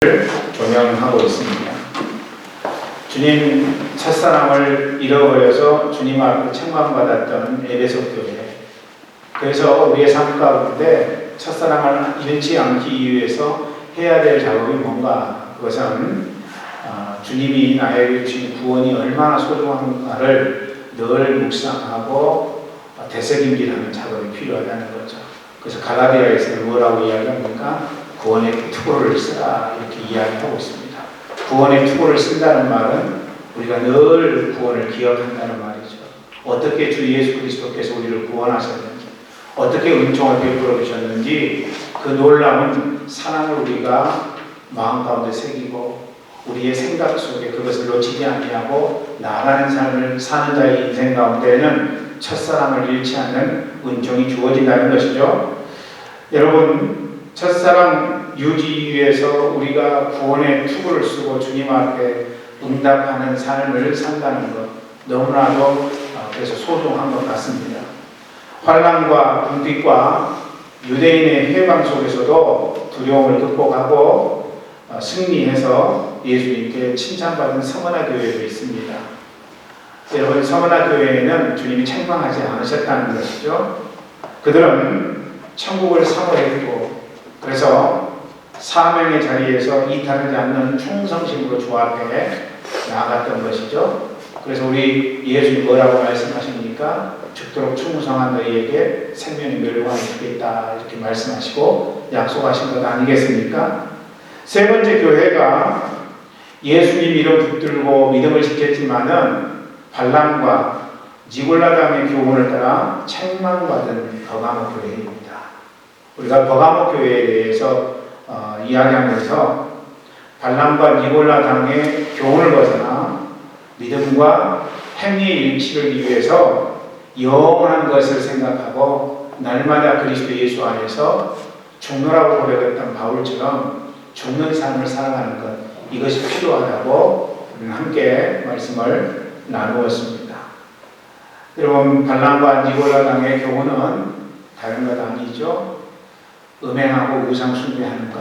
조명하고 있습니다. 주님 첫사랑을 잃어버려서 주님 앞에 책망받았던 에베소 교회. 그래서 우리의 삶 가운데 첫사랑을 잃지 않기 위해서 해야 될 작업이 뭔가? 그것은 주님이 나에게 주신 구원이 얼마나 소중한가를 늘 묵상하고 되새김질하는 작업이 필요하다는 거죠. 그래서 갈라디아에서는 뭐라고 이야기합니까? 구원의 투구를 쓰라 이렇게 이야기하고 있습니다. 구원의 투구를 쓴다는 말은 우리가 늘 구원을 기억한다는 말이죠. 어떻게 주 예수 그리스도께서 우리를 구원하셨는지, 어떻게 은총을 베풀어 주셨는지 그 놀라운 사랑을 우리가 마음 가운데 새기고 우리의 생각 속에 그것을 놓치지 아니하고 나아가는 삶을 사는 자의 인생 가운데에는 첫사랑을 잃지 않는 은총이 주어진다는 것이죠. 여러분, 첫사랑 유지 위해서 우리가 구원의 투구를 쓰고 주님 앞에 응답하는 삶을 산다는 것 너무나도 그래서 소중한 것 같습니다. 환난과 궁핍과 유대인의 회방 속에서도 두려움을 극복하고 승리해서 예수님께 칭찬받은 서머나 교회도 있습니다. 여러분, 서머나 교회에는 주님이 책망하지 않으셨다는 것이죠. 그들은 천국을 사모했고 그래서 사명의 자리에서 이탈하지 않는 충성심으로 주 앞에 나아갔던 것이죠. 그래서 우리 예수님 뭐라고 말씀하십니까? 죽도록 충성한 너희에게 생명의 멸류관을 주겠다 이렇게 말씀하시고 약속하신 것 아니겠습니까? 세 번째, 교회가 예수님 이름 붙들고 믿음을 지켰지만은 발람과 니골라당의 교훈을 따라 책망받은 버가모 교회입니다. 우리가 버가모 교회에 대해서 이야기하면서 발람과 니골라당의 교훈을 벗어나 믿음과 행위의 일치를 위해서 영원한 것을 생각하고 날마다 그리스도 예수 안에서 죽노라고 고백했던 바울처럼 죽는 삶을 살아가는 것, 이것이 필요하다고 우리는 함께 말씀을 나누었습니다. 여러분, 발람과 니골라당의 교훈은 다른 것 아니죠. 음행하고 우상 숭배하는 것,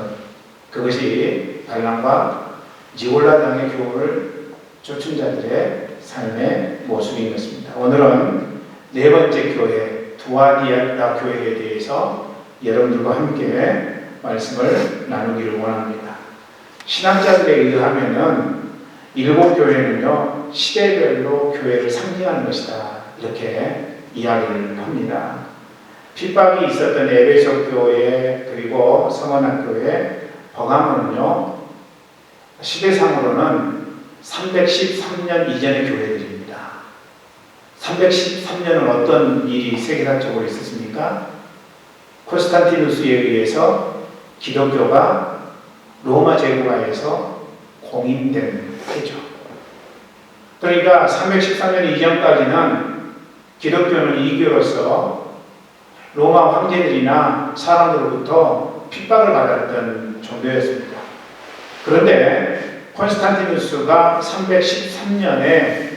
그것이 발람과 니골라당의 교훈을 쫓은 자들의 삶의 모습인 것입니다. 오늘은 네 번째 교회, 두아디아 교회에 대해서 여러분들과 함께 말씀을 나누기를 원합니다. 신학자들에 의하면은 일곱 교회는요 시대별로 교회를 상징하는 것이다 이렇게 이야기를 합니다. 핍박이 있었던 에베소 교회 그리고 서머나 교회, 버가모는요 시대상으로는 313년 이전의 교회들입니다. 313년은 어떤 일이 세계사적으로 있었습니까? 콘스탄티누스에 의해서 기독교가 로마 제국하에서 공인된 해죠. 그러니까 313년 이전까지는 기독교는 이교로서 로마 황제들이나 사람들로부터 핍박을 받았던 종교였습니다. 그런데 콘스탄티누스가 313년에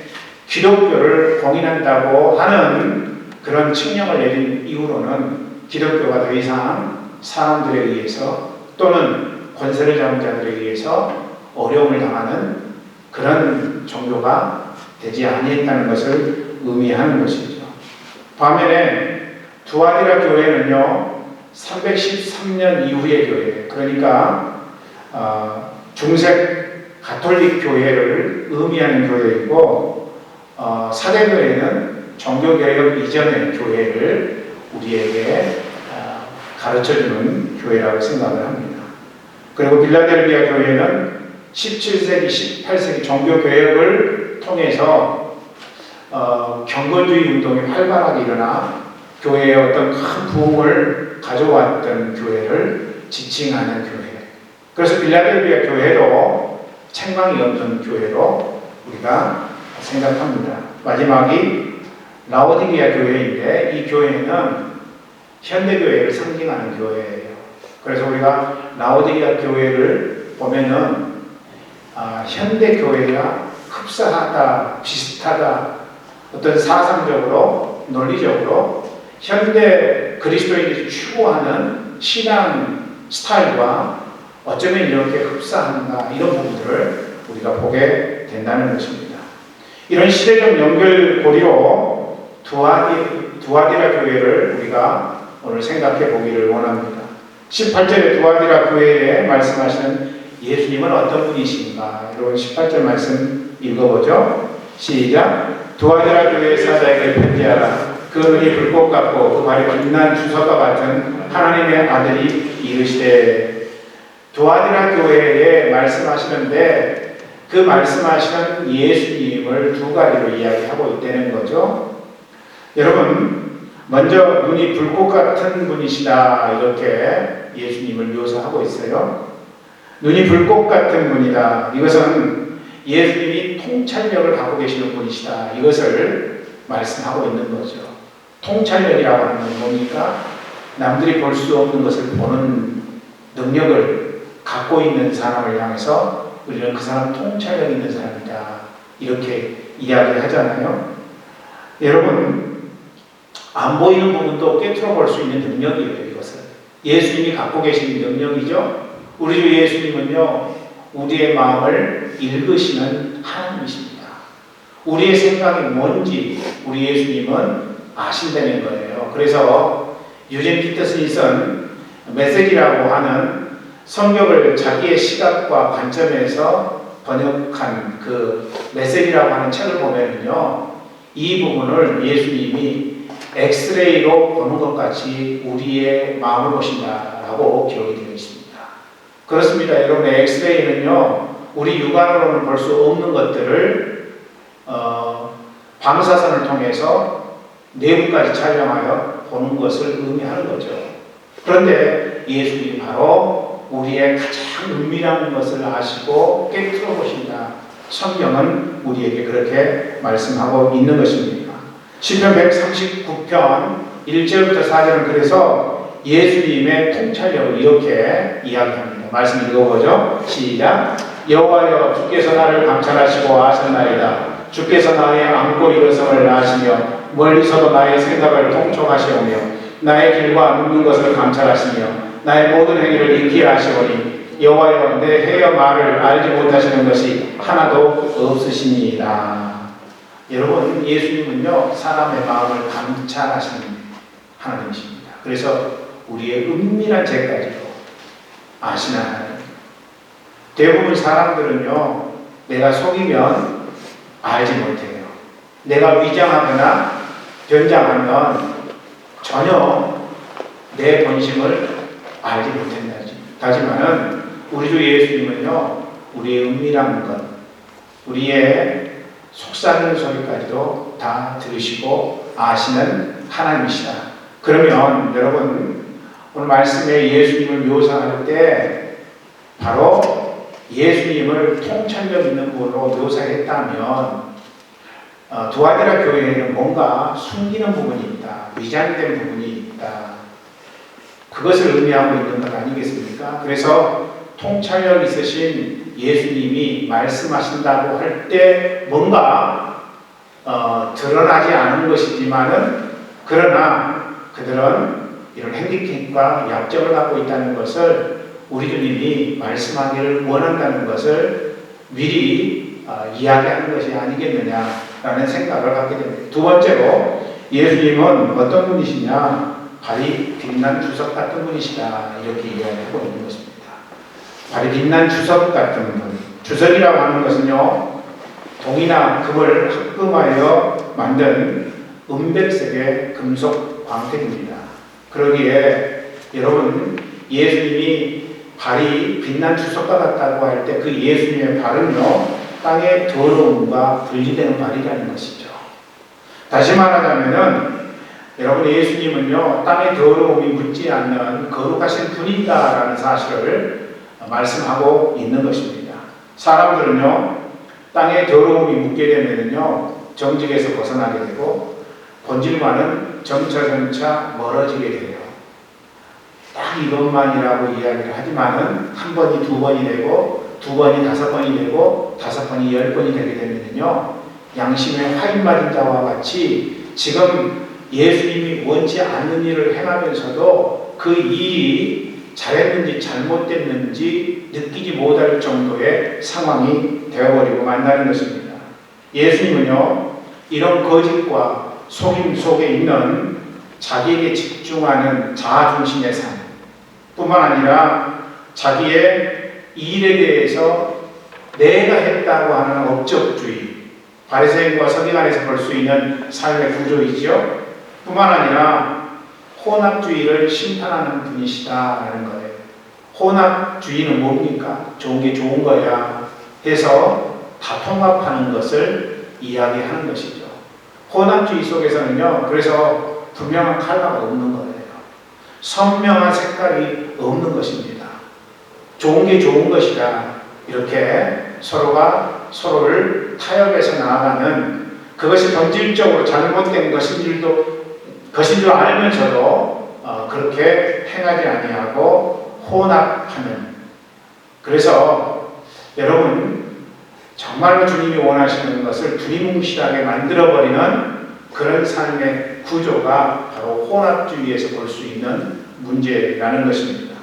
기독교를 공인한다고 하는 그런 칙령을 내린 이후로는 기독교가 더 이상 사람들에 의해서 또는 권세를 잡은 자들에 의해서 어려움을 당하는 그런 종교가 되지 아니했다는 것을 의미하는 것이죠. 반면에 두아디라 교회는요 313년 이후의 교회, 그러니까 중세 가톨릭 교회를 의미하는 교회이고 사대교회는 종교개혁 이전의 교회를 우리에게 가르쳐주는 교회라고 생각을 합니다. 그리고 빌라델비아 교회는 17세기, 18세기 종교개혁을 통해서 경건주의 운동이 활발하게 일어나 교회에 어떤 큰 부흥을 가져왔던 교회를 지칭하는 교회. 그래서 빌라델비아 교회도 책망이 없는 교회로 우리가 생각합니다. 마지막이 라오디게아 교회인데 이 교회는 현대교회를 상징하는 교회예요. 그래서 우리가 라오디게아 교회를 보면은 현대교회와 흡사하다, 비슷하다, 어떤 사상적으로, 논리적으로 현대 그리스도인들이 추구하는 신앙 스타일과 어쩌면 이렇게 흡사한가 이런 부분들을 우리가 보게 된다는 것입니다. 이런 시대적 연결고리로 두아디라 교회를 우리가 오늘 생각해 보기를 원합니다. 18절에 두아디라 교회에 말씀하시는 예수님은 어떤 분이신가? 여러분 18절 말씀 읽어보죠. 시작. 두아디라 교회 사자에게 편지하라. 그 눈이 불꽃 같고 그 발이 빛난 주석과 같은 하나님의 아들이 이르시되. 두아디라 교회에 말씀하시는데 그 말씀하시는 예수님을 두 가지로 이야기하고 있다는 거죠. 여러분, 먼저 눈이 불꽃 같은 분이시다 이렇게 예수님을 묘사하고 있어요. 눈이 불꽃 같은 분이다. 이것은 예수님이 통찰력을 갖고 계시는 분이시다. 이것을 말씀하고 있는 거죠. 통찰력이라고 하는 건 뭡니까? 남들이 볼 수 없는 것을 보는 능력을 갖고 있는 사람을 향해서 우리는 그 사람 통찰력 있는 사람이다. 이렇게 이야기를 하잖아요. 여러분, 안 보이는 부분도 꿰뚫어 볼 수 있는 능력이에요. 이것은 예수님이 갖고 계신 능력이죠. 우리 주 예수님은요, 우리의 마음을 읽으시는 하나님이십니다. 우리의 생각이 뭔지 우리 예수님은 아신다는 거예요. 그래서 유진 피터슨이 쓴 메시지라고 하는 성경을 자기의 시각과 관점에서 번역한 그 메시지라고 하는 책을 보면요, 이 부분을 예수님이 엑스레이로 보는 것 같이 우리의 마음을 보신다라고 기록이 되어 있습니다. 그렇습니다. 여러분, 엑스레이는요, 우리 육안으로는 볼 수 없는 것들을 방사선을 통해서 내부까지 촬영하여 보는 것을 의미하는 거죠. 그런데 예수님이 바로 우리의 가장 은밀한 것을 아시고 깨뜨려 보신다. 성경은 우리에게 그렇게 말씀하고 있는 것입니다. 시편 139편 1절부터 4절은 그래서 예수님의 통찰력을 이렇게 이야기합니다. 말씀 읽어보죠. 시작. 여호와여, 주께서 나를 감찰하시고 아셨나이다. 주께서 나의 안고 일어섬을 아시며 멀리서도 나의 생각을 통촉하시오며 나의 길과 눕는 것을 감찰하시며 나의 모든 행위를 익히 아시오니 여호와여, 내 헤어 말을 알지 못하시는 것이 하나도 없으시니이다. 여러분, 예수님은요, 사람의 마음을 감찰하시는 하나님이십니다. 그래서 우리의 은밀한 죄까지도 아시는 하나님. 대부분 사람들은요, 내가 속이면 알지 못해요. 내가 위장하거나 변장하면 전혀 내 본심을 알지 못한다지만은 우리 주 예수님은요, 우리의 은밀한 것, 우리의 속삭이는 소리까지도 다 들으시고 아시는 하나님이시다. 그러면 여러분, 오늘 말씀에 예수님을 묘사할 때 바로 예수님을 통찰력 있는 분으로 묘사했다면 두아디라 교회에는 뭔가 숨기는 부분이 있다. 위장된 부분이 있다. 그것을 의미하고 있는 것 아니겠습니까? 그래서 통찰력 있으신 예수님이 말씀하신다고 할 때 뭔가 드러나지 않은 것이지만은 그러나 그들은 이런 핸디캡과 약점을 갖고 있다는 것을 우리 주님이 말씀하기를 원한다는 것을 미리 이야기하는 것이 아니겠느냐라는 생각을 갖게 됩니다. 두 번째로 예수님은 어떤 분이시냐? 발이 빛난 주석 같은 분이시다. 이렇게 이야기하고 있는 것입니다. 발이 빛난 주석 같은 분. 주석이라고 하는 것은요, 동이나 금을 합금하여 만든 은백색의 금속 광택입니다. 그러기에 여러분, 예수님이 발이 빛난 주석과 같다고 할 때 그 예수님의 발은요, 땅의 더러움과 분리되는 발이라는 것이죠. 다시 말하자면은 여러분, 예수님은요, 땅의 더러움이 묻지 않는 거룩하신 분이다라는 사실을 말씀하고 있는 것입니다. 사람들은요, 땅의 더러움이 묻게 되면은요, 정직에서 벗어나게 되고 본질과는 점차 멀어지게 돼요. 딱 이것만이라고 이야기를 하지만은 한 번이 두 번이 되고 두 번이 다섯 번이 되고 다섯 번이 열 번이 되게 되면은요, 양심의 화인 맞은 자와 같이 지금 예수님이 원치 않는 일을 행하면서도 그 일이 잘했는지 잘못됐는지 느끼지 못할 정도의 상황이 되어버리고 만다는 것입니다. 예수님은요, 이런 거짓과 속임 속에 있는 자기에게 집중하는 자아중심의 삶 뿐만 아니라 자기의 일에 대해서 내가 했다고 하는 업적주의, 바리새인과 서기관에서 볼 수 있는 삶의 구조이죠. 뿐만 아니라 혼합주의를 심판하는 분이시다라는 거예요. 혼합주의는 뭡니까? 좋은 게 좋은 거야 해서 다 통합하는 것을 이야기하는 것이죠. 혼합주의 속에서는요, 그래서 분명한 컬러가 없는 거예요. 선명한 색깔이 없는 것입니다. 좋은 게 좋은 것이다. 이렇게 서로가 서로를 타협해서 나아가는, 그것이 본질적으로 잘못된 것인 줄 알면서도 그렇게 행하지 아니하고 혼합하는. 그래서 여러분, 정말로 주님이 원하시는 것을 두리뭉실하게 만들어버리는 그런 삶의 구조가 바로 혼합주의에서 볼 수 있는 문제라는 것입니다.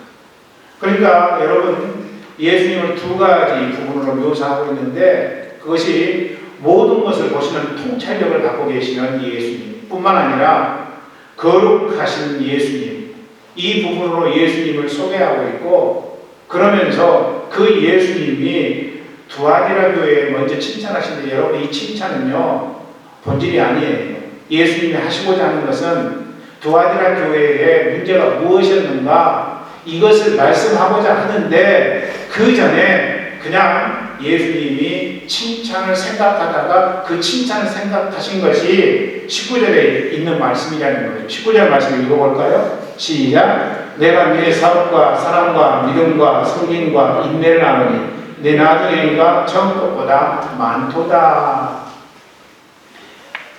그러니까 여러분, 예수님을 두 가지 부분으로 묘사하고 있는데, 그것이 모든 것을 보시는 통찰력을 갖고 계시는 예수님 뿐만 아니라 거룩하신 예수님, 이 부분으로 예수님을 소개하고 있고, 그러면서 그 예수님이 두아디라 교회에 먼저 칭찬하시는데, 여러분, 이 칭찬은요 본질이 아니에요. 예수님이 하시고자 하는 것은 두아디라 교회의 문제가 무엇이었는가, 이것을 말씀하고자 하는데, 그 전에 그냥 예수님이 칭찬을 생각하다가 그 칭찬을 생각하신 것이 19절에 있는 말씀이라는 거예요. 19절 말씀 읽어볼까요? 시작. 내가 네 사랑과 사랑과 믿음과 성김과 인내를 나누니 내 나중에가 처음 것보다 많도다.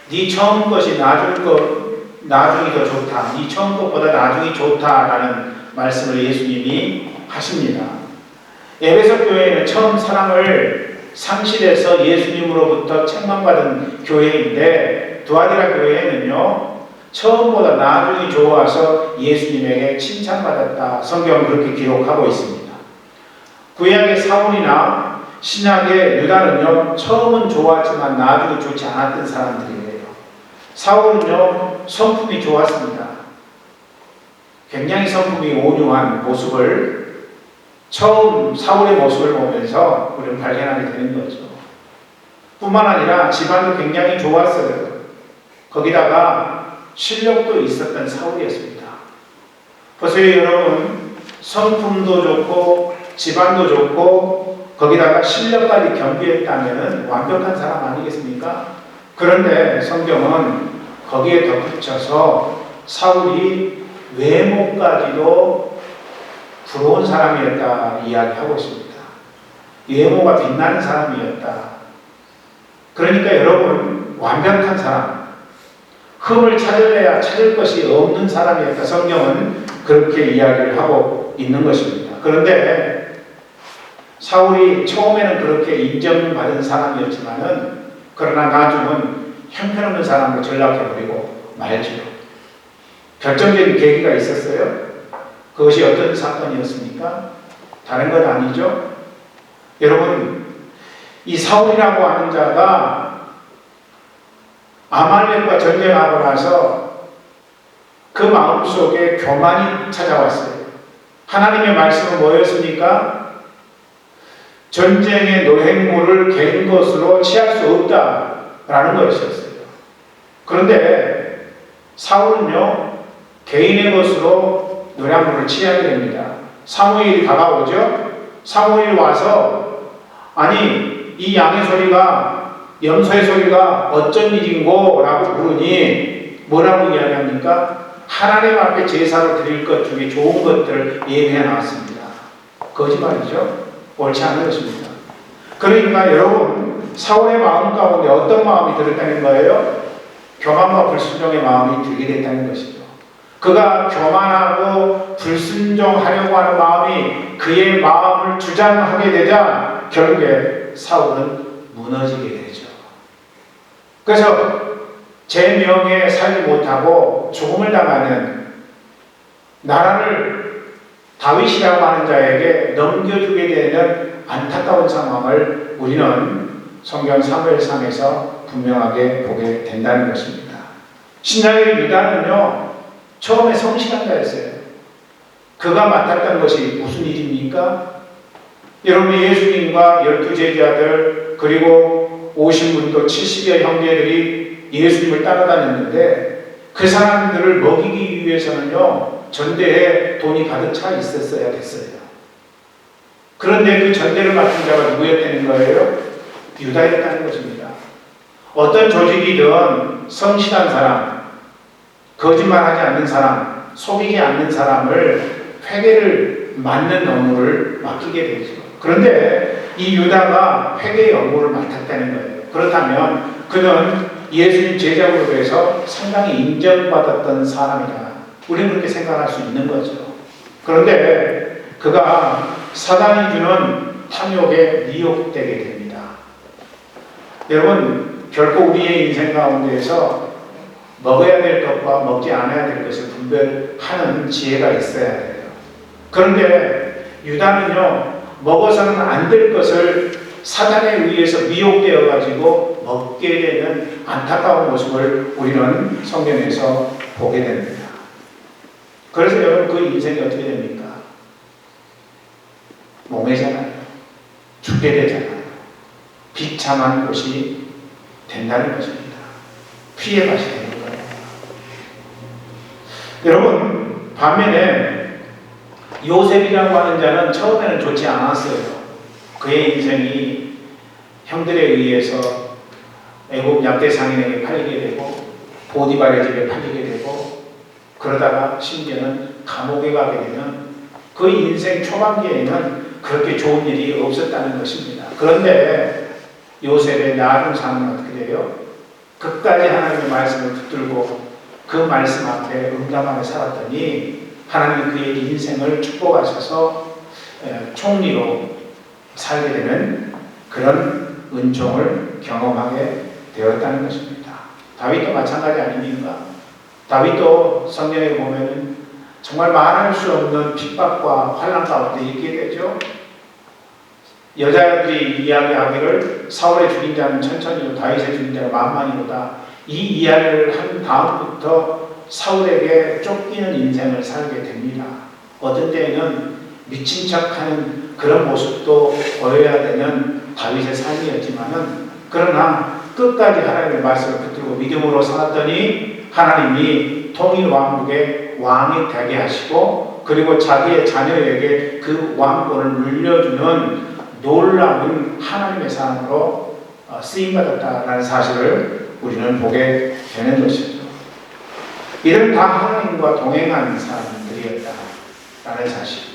네 처음 것이 나중이 더 좋다. 네 처음 것보다 나중이 좋다라는 말씀을 예수님이 하십니다. 에베소 교회는 처음 사랑을 상실해서 예수님으로부터 책망받은 교회인데, 두아디라 교회는요 처음보다 나중이 좋아서 예수님에게 칭찬받았다. 성경은 그렇게 기록하고 있습니다. 구약의 사울이나 신약의 유다는요 처음은 좋았지만 나중에 좋지 않았던 사람들이에요. 사울은요 성품이 좋았습니다. 굉장히 성품이 온유한 모습을 처음 사울의 모습을 보면서 우리는 발견하게 되는 거죠. 뿐만 아니라 집안도 굉장히 좋았어요. 거기다가 실력도 있었던 사울이었습니다. 보세요 여러분, 성품도 좋고 집안도 좋고 거기다가 실력까지 겸비했다면 완벽한 사람 아니겠습니까? 그런데 성경은 거기에 덧붙여서 사울이 외모까지도 부러운 사람이었다 이야기하고 있습니다. 외모가 빛나는 사람이었다. 그러니까 여러분, 완벽한 사람, 흠을 찾을래야 찾을 것이 없는 사람이었다. 성경은 그렇게 이야기를 하고 있는 것입니다. 그런데 사울이 처음에는 그렇게 인정받은 사람이었지만은, 그러나 나중은 형편없는 사람으로 전락해버리고 말지요. 결정적인 계기가 있었어요. 그것이 어떤 사건이었습니까? 다른 건 아니죠. 여러분, 이 사울이라고 하는 자가 아말렉과 전쟁하고 나서 그 마음속에 교만이 찾아왔어요. 하나님의 말씀은 뭐였습니까? 전쟁의 노획물을 개인 것으로 취할 수 없다라는 것이었어요. 그런데 사울은요 개인의 것으로 노량물을 취하게 됩니다. 사무엘이 다가오죠. 사무엘이 와서 아니 이 양의 소리가 염소의 소리가 어쩐 일인고 라고 물으니 뭐라고 이야기합니까? 하나님 앞에 제사로 드릴 것 중에 좋은 것들을 예비해 놨습니다. 거짓말이죠. 옳지 않은 것입니다. 그러니까 여러분, 사울의 마음 가운데 어떤 마음이 들었다는 거예요? 교만과 불순종의 마음이 들게 됐다는 것이죠. 그가 교만하고 불순종하려고 하는 마음이 그의 마음을 주장하게 되자 결국에 사울은 무너지게 되죠. 그래서 제 명예에 살지 못하고 죽음을 당하는, 나라를 다윗이라고 하는 자에게 넘겨주게 되는 안타까운 상황을 우리는 성경 사무엘상에서 분명하게 보게 된다는 것입니다. 신약의 유다는요, 처음에 성실한 자였어요. 그가 맡았던 것이 무슨 일입니까? 여러분, 예수님과 12 제자들 그리고 오신 분도 70여 형제들이 예수님을 따라다녔는데 그 사람들을 먹이기 위해서는요, 전대에 돈이 가득 차 있었어야 됐어요. 그런데 그 전대를 맡은 자가 누구였다는 거예요? 유다였다는 것입니다. 어떤 조직이든 성실한 사람, 거짓말하지 않는 사람, 속이지 않는 사람을 회계를 맡는 업무를 맡기게 되죠. 그런데 이 유다가 회계의 업무를 맡았다는 거예요. 그렇다면 그는 예수님 제자그룹에서 상당히 인정받았던 사람이다. 우리는 그렇게 생각할 수 있는 거죠. 그런데 그가 사단이 주는 탐욕에 미혹되게 됩니다. 여러분, 결코 우리의 인생 가운데에서 먹어야 될 것과 먹지 않아야 될 것을 분별하는 지혜가 있어야 돼요. 그런데 유다는요, 먹어서는 안 될 것을 사단에 의해서 미혹되어 가지고 먹게 되는 안타까운 모습을 우리는 성경에서 보게 됩니다. 그래서 여러분, 그 인생이 어떻게 됩니까? 몽해잖아요. 죽게 되잖아요. 비참한 곳이 된다는 것입니다. 피해 맛이 되는 거예요. 여러분, 반면에 요셉이라고 하는 자는 처음에는 좋지 않았어요. 그의 인생이 형들에 의해서 애굽 약대 상인에게 팔리게 되고 보디발의 집에 팔리게 되고 그러다가 심지어는 감옥에 가게 되면 그 인생 초반기에는 그렇게 좋은 일이 없었다는 것입니다. 그런데 요셉의 나중 삶은 어떻게 돼요? 끝까지 하나님의 말씀을 붙들고 그 말씀 앞에 응답하며 살았더니 하나님이 그의 인생을 축복하셔서 총리로 살게 되는 그런 은총을 경험하게 되었다는 것입니다. 다윗도 마찬가지 아닙니까? 다윗도 성경에 보면은 정말 말할 수 없는 핍박과 환난 가운데 있게 되죠. 여자들이 이야기하기를 사울의 죽인 자는 천천히요 다윗의 죽인 자는 만만히로다. 이 이야기를 한 다음부터 사울에게 쫓기는 인생을 살게 됩니다. 어떤 때에는 미친 척하는 그런 모습도 보여야 되는 다윗의 삶이었지만은 그러나 끝까지 하나님의 말씀을 붙들고 믿음으로 살았더니 하나님이 통일 왕국의 왕이 되게 하시고 그리고 자기의 자녀에게 그 왕권을 물려주는 놀라운 하나님의 사람으로 쓰임받았다라는 사실을 우리는 보게 되는 것이죠. 이들은 다 하나님과 동행하는 사람들이었다라는 사실.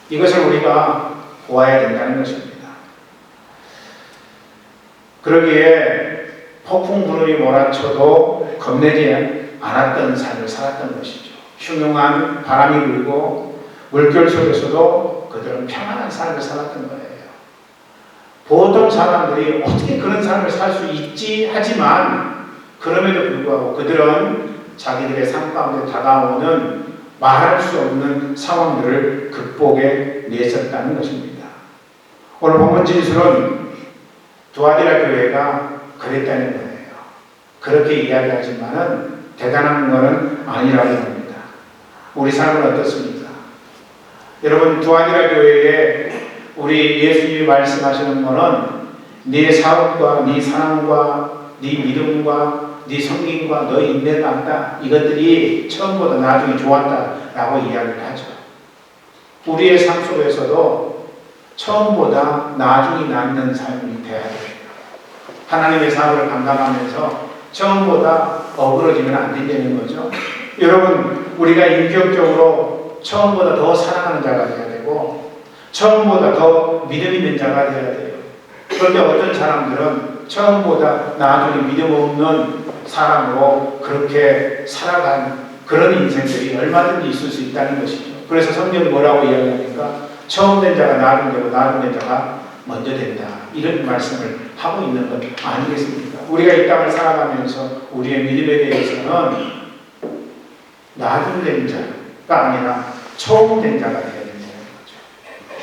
이것을 우리가 보아야 된다는 것입니다. 그러기에 폭풍 구름이 몰아쳐도 겁내지 않았던 삶을 살았던 것이죠. 흉흉한 바람이 불고 물결 속에서도 그들은 평안한 삶을 살았던 거예요. 보통 사람들이 어떻게 그런 삶을 살 수 있지 하지만 그럼에도 불구하고 그들은 자기들의 삶 가운데 다가오는 말할 수 없는 상황들을 극복해 냈었다는 것입니다. 오늘 본문 진술은 두아디라 교회가 그랬다는 거예요. 그렇게 이야기하지만은 대단한 것은 아니라고 합니다. 우리 삶은 어떻습니까? 여러분, 두아디라 교회에 우리 예수님이 말씀하시는 것은 네 사업과 네 사랑과 네 믿음과 네 성김과 너의 인내가 없다. 이것들이 처음보다 나중에 좋았다라고 이야기를 하죠. 우리의 삶 속에서도 처음보다 나중이 낫는 삶이 되어야 돼요. 하나님의 사업을 감당하면서 처음보다 어그러지면 안 된다는 거죠. 여러분, 우리가 인격적으로 처음보다 더 사랑하는 자가 되어야 되고 처음보다 더 믿음 있는 자가 되어야 돼요. 그런데 어떤 사람들은 처음보다 나중에 믿음 없는 사람으로 그렇게 살아간 그런 인생들이 얼마든지 있을 수 있다는 것이죠. 그래서 성경이 뭐라고 이야기합니까? 처음 된 자가 나중 되고 나중 된 자가 먼저 된다. 이런 말씀을 하고 있는 것 아니겠습니까? 우리가 이 땅을 살아가면서 우리의 믿음에 대해서는 나중 된 자가 아니라 처음 된 자가 되어야 됩니다.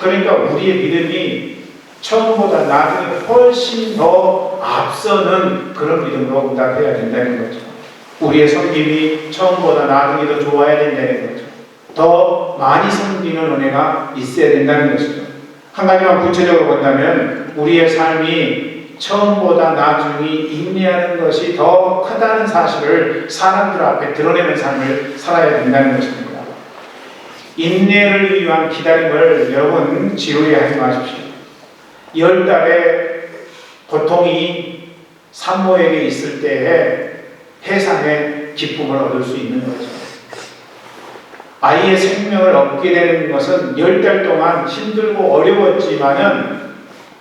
그러니까 우리의 믿음이 처음보다 나중에 훨씬 더 앞서는 그런 믿음으로 응답해야 된다는 거죠. 우리의 섬김이 처음보다 나중에 더 좋아야 된다는 거죠. 더 많이 섬기는 은혜가 있어야 된다는 것이죠. 한 가지만 구체적으로 본다면 우리의 삶이 처음보다 나중에 인내하는 것이 더 크다는 사실을 사람들 앞에 드러내는 삶을 살아야 된다는 것입니다. 인내를 위한 기다림을 여러분 지루해 하지 마십시오. 10달의 고통이 산모에게 있을 때에 해산의 기쁨을 얻을 수 있는 거죠. 아이의 생명을 얻게 되는 것은 10달 동안 힘들고 어려웠지만은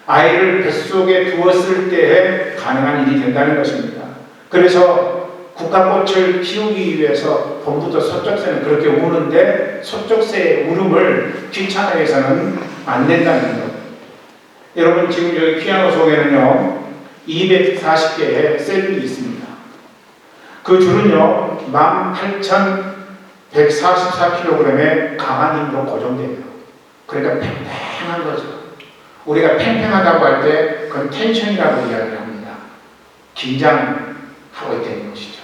아이를 뱃속에 두었을 때에 가능한 일이 된다는 것입니다. 그래서 국화꽃을 피우기 위해서 봄부터 소쩍새는 그렇게 우는데 소쩍새의 울음을 귀찮아해서는 안 된다는 것. 여러분 지금 여기 피아노 속에는요 240개의 셀이 있습니다. 그 줄은요 18,144kg의 강한 힘으로 고정돼요. 그러니까 팽팽한 거죠. 우리가 팽팽하다고 할 때 그건 텐션이라고 이야기를 합니다. 긴장하고 있다는 것이죠.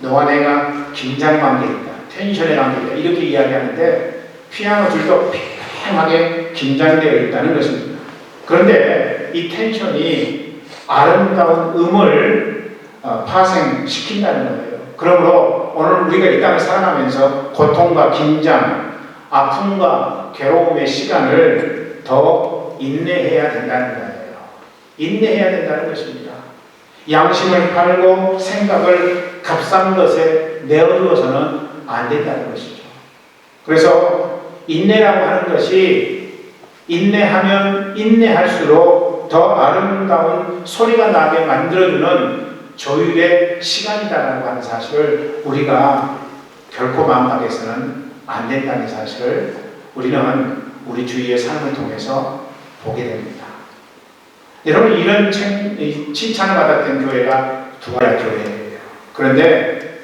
너와 내가 긴장 관계에 있다. 텐션에 관계에 있다. 이렇게 이야기하는데 피아노 줄도 팽팽하게 긴장되어 있다는 것입니다. 그런데 이 텐션이 아름다운 음을 파생시킨다는 거예요. 그러므로 오늘 우리가 이 땅을 살아가면서 고통과 긴장, 아픔과 괴로움의 시간을 더 인내해야 된다는 거예요. 인내해야 된다는 것입니다. 양심을 팔고 생각을 값싼 것에 내어두어서는 안 된다는 것이죠. 그래서 인내라고 하는 것이 인내하면 인내할수록 더 아름다운 소리가 나게 만들어주는 조율의 시간이다라고 하는 사실을 우리가 결코 망각해서는 안 된다는 사실을 우리는 우리 주위의 삶을 통해서 보게 됩니다. 여러분 이런 칭찬을 받았던 교회가 두아디라 교회예요. 그런데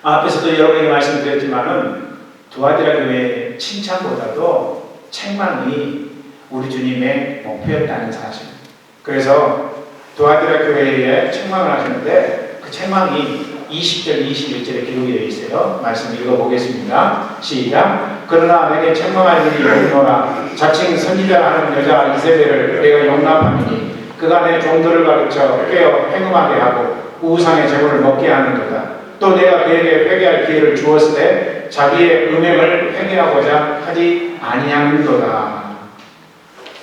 앞에서도 여러분에게 말씀드렸지만은 두아디라 교회의 칭찬보다도 책망이 우리 주님의 목표였다는 사실. 그래서 두아디라 교회에 책망을 하셨는데 그 책망이 20절, 21절에 기록이 되어 있어요. 말씀 읽어보겠습니다. 시작. 그러나 내게 책망할 일이 없노라. 자칭 선지자라 하는 여자 이세벨을 내가 용납하니 그가 내 종들을 가르쳐 깨어 행음하게 하고 우상의 제물을 먹게 하는도다. 또 내가 그에게 회개할 기회를 주었을 때 자기의 음행을 회개하고자 하지 아니하는도다.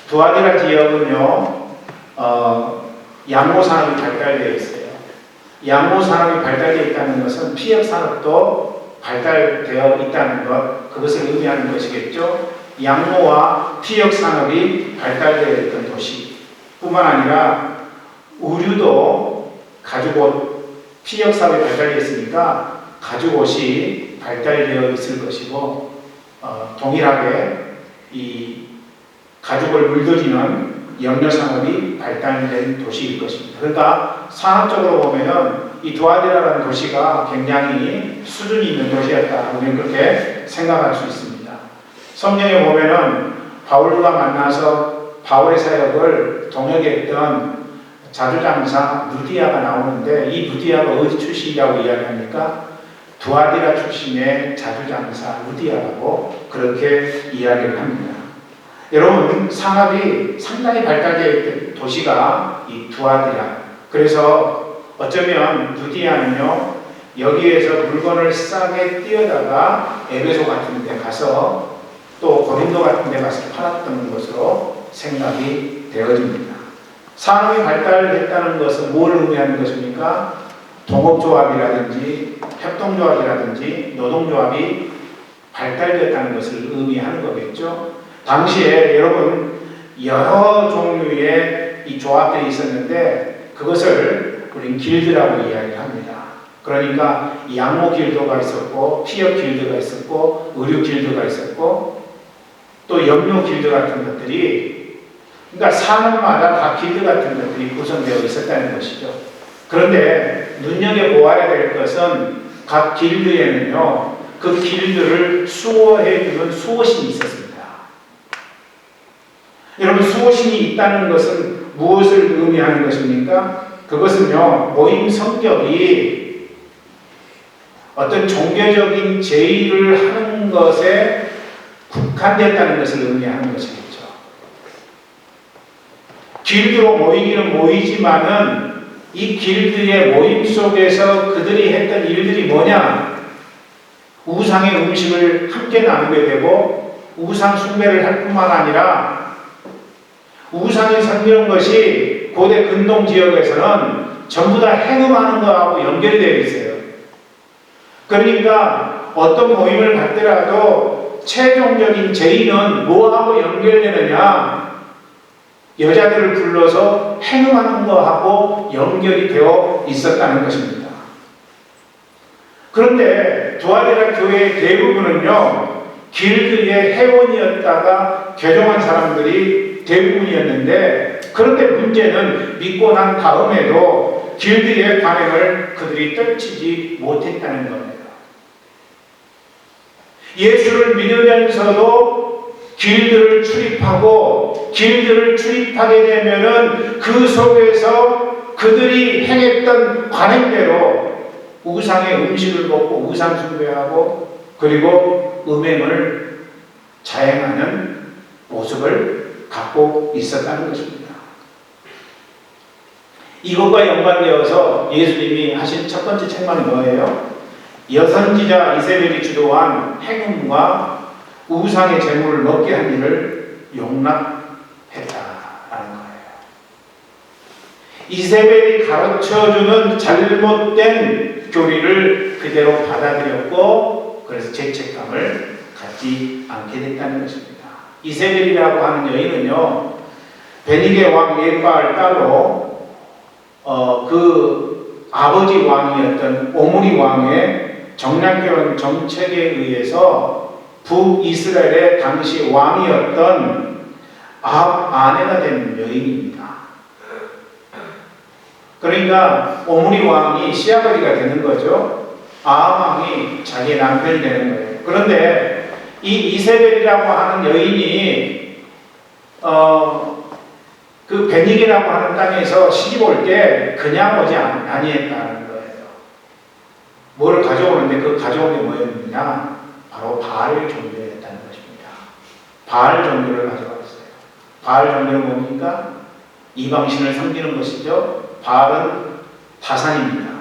두아디라 지역은요 양모 산업이 발달되어 있어요. 양모 산업이 발달되어 있다는 것은 피역 산업도 발달되어 있다는 것, 그것을 의미하는 것이겠죠. 양모와 피역 산업이 발달되어 있던 도시뿐만 아니라 의류도 가죽옷, 피역 산업이 발달되어 있으니까 가죽옷이 발달되어 있을 것이고 동일하게 이 가죽을 물들이는 염료 산업이 발달된 도시일 것입니다. 그러니까 산업적으로 보면은 이 두아디라라는 도시가 굉장히 수준이 있는 도시였다. 우리는 그렇게 생각할 수 있습니다. 성경에 보면은 바울과 만나서 바울의 사역을 동역했던 자주장사 루디아가 나오는데 이 루디아가 어디 출신이라고 이야기합니까? 두아디라 출신의 자주장사 루디아라고 그렇게 이야기를 합니다. 여러분 산업이 상당히 발달되어 있던 도시가 이 두아디라. 그래서 어쩌면 루디아는요 여기에서 물건을 싸게 띄어다가 에베소 같은 데 가서 또 고린도 같은 데 가서 팔았던 것으로 생각이 되어집니다. 산업이 발달했다는 것은 뭘 의미하는 것입니까? 동업조합이라든지 협동조합이라든지 노동조합이 발달됐다는 것을 의미하는 거겠죠. 당시에 여러분 여러 종류의 이 조합들이 있었는데 그것을 우리는 길드라고 이야기합니다. 그러니까 양모 길드가 있었고 피역 길드가 있었고 의류 길드가 있었고 또 염료 길드 같은 것들이 그러니까 산업마다 다 길드 같은 것들이 구성되어 있었다는 것이죠. 그런데 눈여겨보아야 될 것은 각 길드에는요 그 길드를 수호해주는 수호신이 있었습니다. 여러분, 수호신이 있다는 것은 무엇을 의미하는 것입니까? 그것은요, 모임 성격이 어떤 종교적인 제의를 하는 것에 국한되었다는 것을 의미하는 것이겠죠. 길드로 모이기는 모이지만은 이 길드의 모임 속에서 그들이 했던 일들이 뭐냐? 우상의 음식을 함께 나누게 되고 우상 숭배를 할 뿐만 아니라 우상이 섬기는 것이 고대 근동 지역에서는 전부 다 행음하는 것하고 연결이 되어 있어요. 그러니까 어떤 모임을 갖더라도 최종적인 제의는 뭐하고 연결되느냐? 여자들을 불러서 행음하는 것하고 연결이 되어 있었다는 것입니다. 그런데 두아디라 교회의 대부분은요, 길드의 회원이었다가 개종한 사람들이 대부분이었는데, 그런데 문제는 믿고 난 다음에도 길드의 관행을 그들이 떨치지 못했다는 겁니다. 예수를 믿으면서도 길드를 출입하고 길드를 출입하게 되면은 그 속에서 그들이 행했던 관행대로 우상의 음식을 먹고 우상 숭배하고 그리고 음행을 자행하는 모습을 갖고 있었다는 것입니다. 이것과 연관되어서 예수님이 하신 첫 번째 책망이 뭐예요? 여선지자 이세벨이 주도한 행음과 우상의 재물을 먹게 한 일을 용납했다라는 거예요. 이세벨이 가르쳐주는 잘못된 교리를 그대로 받아들였고 그래서 죄책감을 갖지 않게 됐다는 것입니다. 이세벨이라고 하는 여인은요, 베니게 왕 예바알 딸로 그 아버지 왕이었던 오므리 왕의 정략결혼 정책에 의해서 북이스라엘의 당시 왕이었던 아내가 된 여인입니다. 그러니까 오므리 왕이 시아버지가 되는 거죠. 왕이 자기의 남편이 되는 거예요. 그런데 이 이세벨이라고 하는 여인이 그 베닉이라고 하는 땅에서 시집 올 때 그냥 오지 아니했다는 거예요. 뭐를 가져오는데 그 가져온 게 뭐였느냐? 바로 바알 종교였다는 것입니다. 바알 종교를 가져왔어요. 바알 종교는 뭡니까? 이방신을 섬기는 것이죠. 바알은 다산입니다.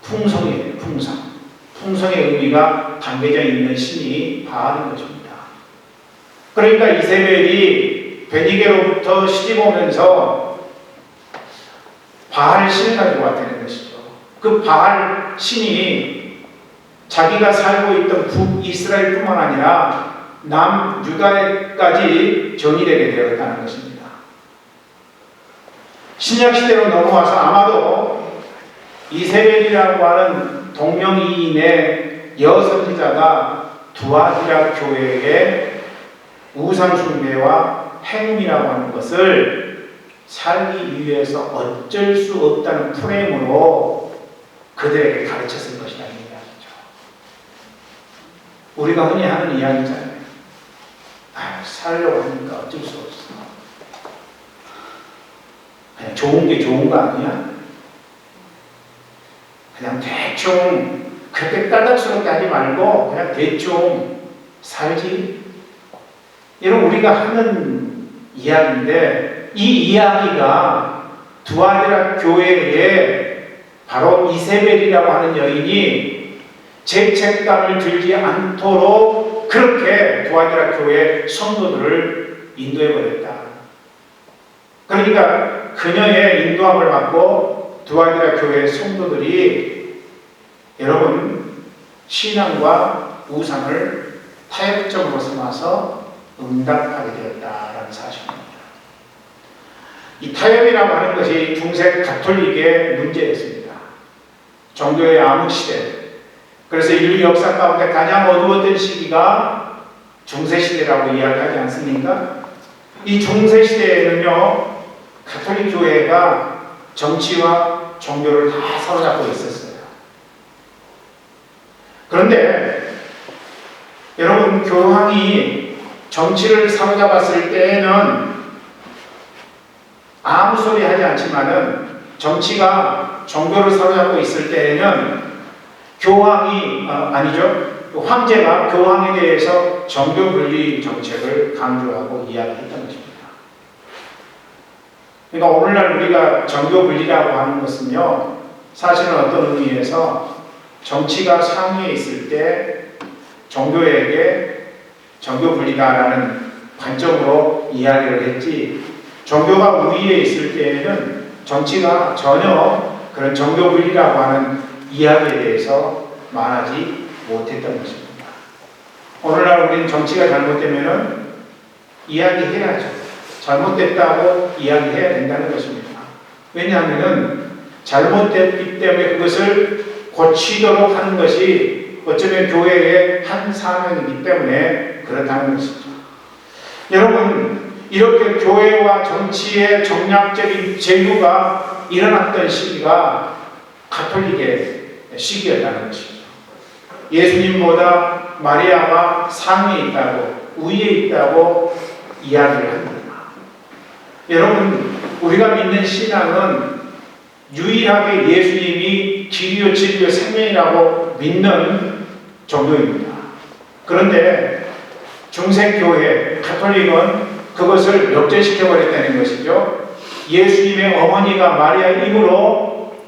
풍성이에요. 풍성. 풍성의 의미가 담겨져 있는 신이 바알인 것입니다. 그러니까 이세벨이 베니게로부터 시집 오면서 바알 신을 가지고 왔다는 것이죠. 그 바알 신이 자기가 살고 있던 북이스라엘뿐만 아니라 남유다에까지 전이되게 되었다는 것입니다. 신약시대로 넘어와서 아마도 이세벨이라고 하는 동명이인의 여선지자가 두아디라 교회의 우상숭배와 행음이라고 하는 것을 살기 위해서 어쩔 수 없다는 프레임으로 그들에게 가르쳤을 것이라는 이야기죠. 우리가 흔히 하는 이야기잖아요. 살려고 하니까 어쩔 수 없어. 그냥 좋은 게 좋은 거 아니야? 그냥 대충 그렇게 까닭스럽게 하지 말고 그냥 대충 살지. 이런 우리가 하는 이야기인데 이 이야기가 두아디라 교회에 바로 이세벨이라고 하는 여인이 죄책감을 들지 않도록 그렇게 두아디라 교회 성도들을 인도해버렸다. 그러니까 그녀의 인도함을 받고 두아디라 교회 성도들이 여러분 신앙과 우상을 타협점으로 삼아서 응답하게 되었다라는 사실입니다. 이 타협이라고 하는 것이 중세 가톨릭의 문제였습니다. 종교의 암흑시대. 그래서 인류 역사 가운데 가장 어두웠던 시기가 중세시대라고 이야기하지 않습니까? 이 중세시대에는요, 가톨릭 교회가 정치와 종교를 다 사로잡고 있었어요. 그런데 여러분, 교황이 정치를 사로잡았을 때에는 아무 소리 하지 않지만은 정치가 종교를 사로잡고 있을 때에는 교황이 황제가 교황에 대해서 종교 분리 정책을 강조하고 이야기했던 것입니다. 그러니까 오늘날 우리가 종교 분리라고 하는 것은요, 사실은 어떤 의미에서 정치가 상위에 있을 때 종교에게 종교 분리다라는 관점으로 이야기를 했지, 종교가 우위에 있을 때에는 정치가 전혀 그런 종교 분리라고 하는 이야기에 대해서 말하지 못했던 것입니다. 오늘날 우리는 정치가 잘못되면은 이야기해야죠. 잘못됐다고 이야기해야 된다는 것입니다. 왜냐하면은 잘못됐기 때문에 그것을 고치도록 하는 것이 어쩌면 교회의 한 사명이기 때문에 그렇다는 것이죠. 여러분, 이렇게 교회와 정치의 정략적인 제휴가 일어났던 시기가 가톨릭의 시기였다는 것이죠. 예수님보다 마리아가 상위에 있다고, 우위에 있다고 이야기를 합니다. 여러분, 우리가 믿는 신앙은 유일하게 예수님이 길이요 진리요 생명이라고 믿는 종교입니다. 그런데 중생교회, 가톨릭은 그것을 역전시켜버렸다는 것이죠. 예수님의 어머니가 마리아의 입으로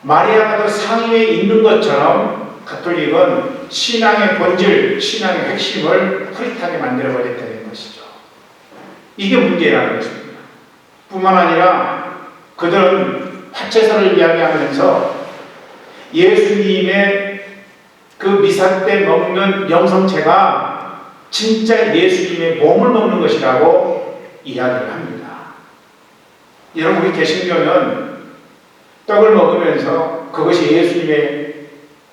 마리아가 더 상위에 있는 것처럼 가톨릭은 신앙의 본질, 신앙의 핵심을 흐릿하게 만들어버렸다는 것이죠. 이게 문제라는 것입니다. 뿐만 아니라 그들은 화채설을 이야기하면서 예수님의 그 미사 때 먹는 영성체가 진짜 예수님의 몸을 먹는 것이라고 이야기를 합니다. 여러분, 우리 개신교는 떡을 먹으면서 그것이 예수님의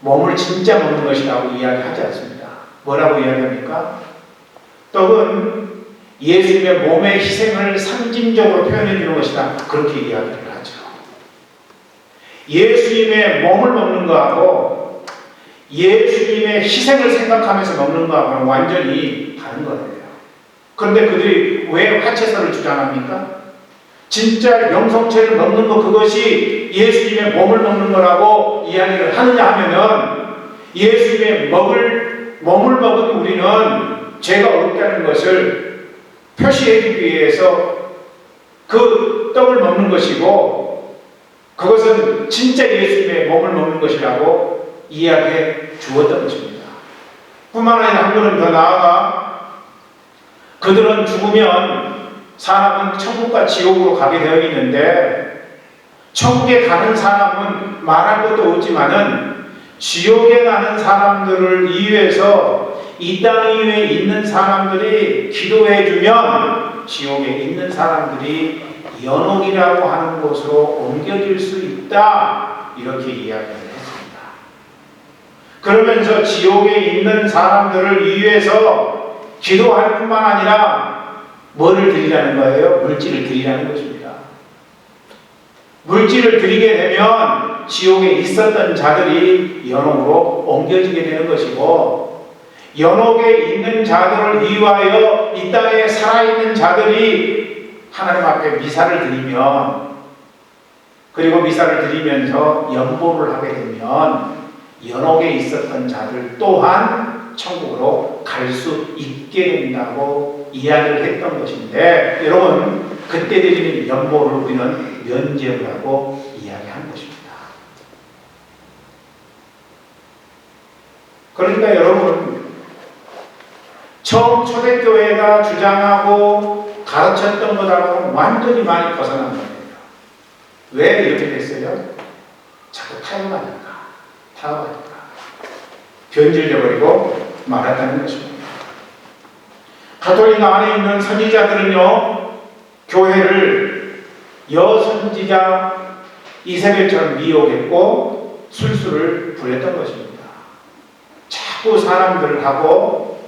몸을 진짜 먹는 것이라고 이야기하지 않습니다. 뭐라고 이야기합니까? 떡은 예수님의 몸의 희생을 상징적으로 표현해 주는 것이다. 그렇게 이야기를 하죠. 예수님의 몸을 먹는 거하고 예수님의 희생을 생각하면서 먹는 거하고는 완전히 다른 거예요. 그런데 그들이 왜 화채설을 주장합니까? 진짜 영성체를 먹는 것, 그것이 예수님의 몸을 먹는 거라고 이야기를 하느냐 하면은, 예수님의 몸을 먹은 우리는 죄가 없다는 것을 표시해 주기 위해서 그 떡을 먹는 것이고, 그것은 진짜 예수님의 몸을 먹는 것이라고 이야기해 주었던 것입니다. 뿐만 아니라 한 걸음 더 나아가 그들은 죽으면 사람은 천국과 지옥으로 가게 되어 있는데, 천국에 가는 사람은 말할 것도 없지만은 지옥에 가는 사람들을 이유해서 이 땅 위에 있는 사람들이 기도해 주면 지옥에 있는 사람들이 연옥이라고 하는 곳으로 옮겨질 수 있다, 이렇게 이야기를 했습니다. 그러면서 지옥에 있는 사람들을 위해서 기도할 뿐만 아니라 뭐를 드리라는 거예요? 물질을 드리라는 것입니다. 물질을 드리게 되면 지옥에 있었던 자들이 연옥으로 옮겨지게 되는 것이고, 연옥에 있는 자들을 위하여 이 땅에 살아있는 자들이 하나님 앞에 미사를 드리면, 그리고 미사를 드리면서 연보를 하게 되면 연옥에 있었던 자들 또한 천국으로 갈 수 있게 된다고 이야기를 했던 것인데, 여러분, 그때 드리는 연보를 우리는 면제라고 이야기하는 것입니다. 그러니까 여러분, 처음 초대교회가 주장하고 가르쳤던 것하고는 완전히 많이 벗어난 거예요. 왜 이렇게 됐어요? 자꾸 타협하니까 변질되어버리고 말았다는 것입니다. 가톨릭 안에 있는 선지자들은요, 교회를 여선지자 이세벨처럼 미혹했고 술수를 부렸던 것입니다. 자꾸 사람들하고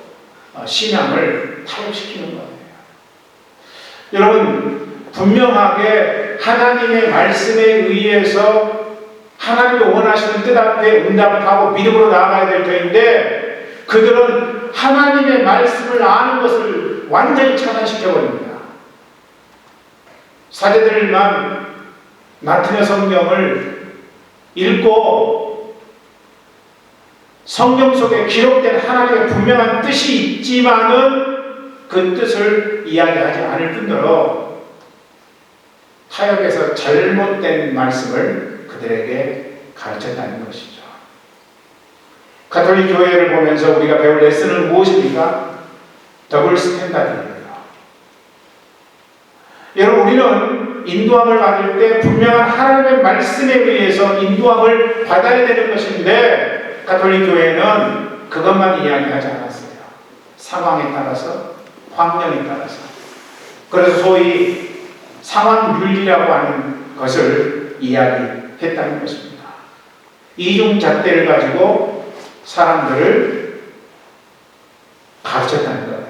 신앙을 타협시키는 거예요. 여러분, 분명하게 하나님의 말씀에 의해서 하나님이 원하시는 뜻 앞에 응답하고 믿음으로 나아가야 될 터인데, 그들은 하나님의 말씀을 아는 것을 완전히 차단시켜버립니다. 사제들만 맡으며 성경을 읽고 성경 속에 기록된 하나님의 분명한 뜻이 있지만은 그 뜻을 이야기하지 않을 뿐더러 타협해서 잘못된 말씀을 그들에게 가르쳤다는 것이죠. 가톨릭 교회를 보면서 우리가 배울 레슨은 무엇입니까? 더블 스탠다드입니다. 여러분, 우리는 인도함을 받을 때 분명한 하나님의 말씀에 의해서 인도함을 받아야 되는 것인데 가톨릭 교회는 그것만 이야기하지 않았어요. 상황에 따라서, 환경에 따라서. 그래서 소위 상황윤리라고 하는 것을 이야기했다는 것입니다. 이중잣대를 가지고 사람들을 가르쳤다는 거예요.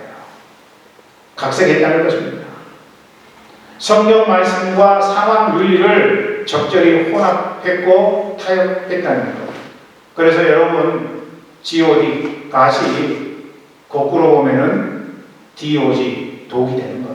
각색했다는 것입니다. 성경 말씀과 상황 윤리를 적절히 혼합했고 타협했다는 것. 그래서 여러분, God, 가시, 거꾸로 보면은 DOG, 독이 되는 거예요.